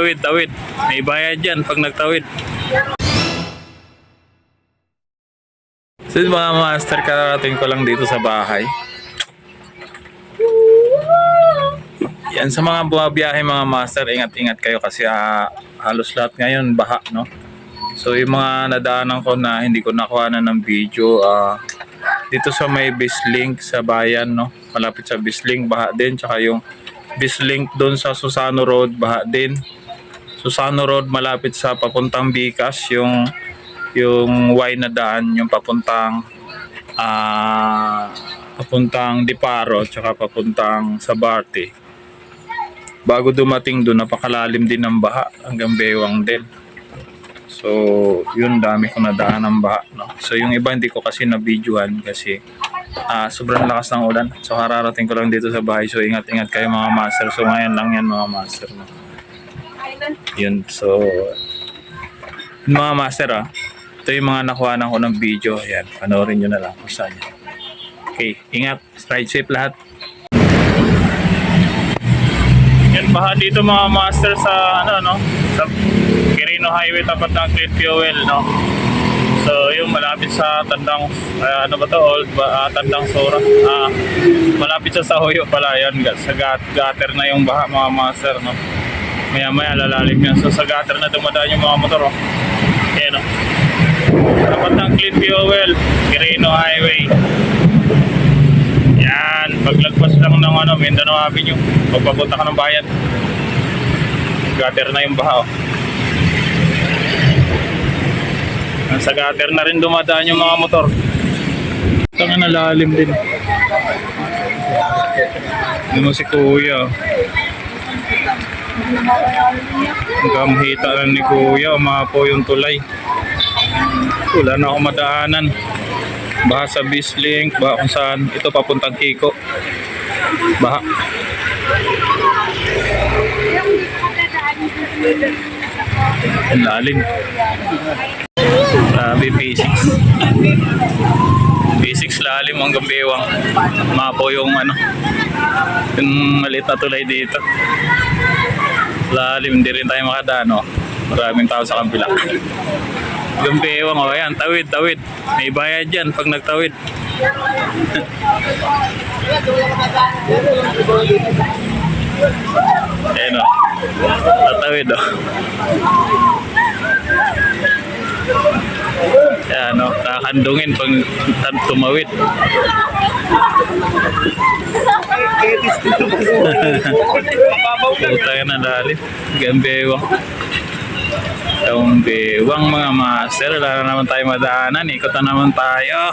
Tawid, tawid. May bayad yan pag nagtawid. So mga master, kararating ko lang dito sa bahay. Yan, sa mga bumabiyahe mga master, ingat-ingat kayo kasi halos lahat ngayon baha, no? So yung mga nadaanan ko na hindi ko nakuha na ng video, dito sa may Bislink sa bayan, no? Malapit sa Bislink, baha din. Tsaka yung Bislink doon sa Susano Road, baha din. Susano Road malapit sa papuntang Bicas, yung Y na daan, yung papuntang Diparo tsaka papuntang Sabarte. Bago dumating doon, napakalalim din ng baha hanggang Bewang din. So yun, dami ko nadaan ng baha, no? So yung iba hindi ko kasi na-videohan kasi sobrang lakas ng ulan. So kararating ko lang dito sa bahay. So ingat-ingat kayo mga master. So ngayon lang yan mga master, no? Yun, so mga master, ito yung mga nakuha ko ng video. Ayan, panoorin nyo na lang kung saan yan. Okay, ingat, ride safe lahat. Yan, baha dito mga master sa sa Quirino Highway, tapat ng Clean Fuel, no? So yung malapit sa Tandang Tandang Sora, malapit sa Hoyo pala yan, sa gutter na yung baha mga master, no? Maya lalalim yan. So sa gutter na dumadaan yung mga motor, ayan, no? Tapat ng Clean Fuel, Quirino Highway. Yan, paglagpas lang ng Mindanao Avenue, pagpapunta ka ng bayan, gutter na yung baha, sa gutter na rin dumadaan yung mga motor. Tanga na, lalim din. Ano mo si kuya, hanggang hita na ni kuya, umapo yung tulay. Wala na akong madaanan. Baha sa Bislink, baha kung saan. Ito papuntang Kiko, baha. Ang lalim. Grabe, P6 lalim hanggang Bewang. Mapo yung yung maliit na tulay dito. Lalim, hindi rin tayo makadaan, no? Maraming tao sa kabila. Hanggang Bewang, ayan, tawid. May bayad yan pag nagtawid. Ayan, tatawid, Ayan, kakandungin pag tumawid. Puta yan na dali. Gambewang. Yung Bewang mga master. Wala na naman tayo madaanan. Ikot na naman tayo.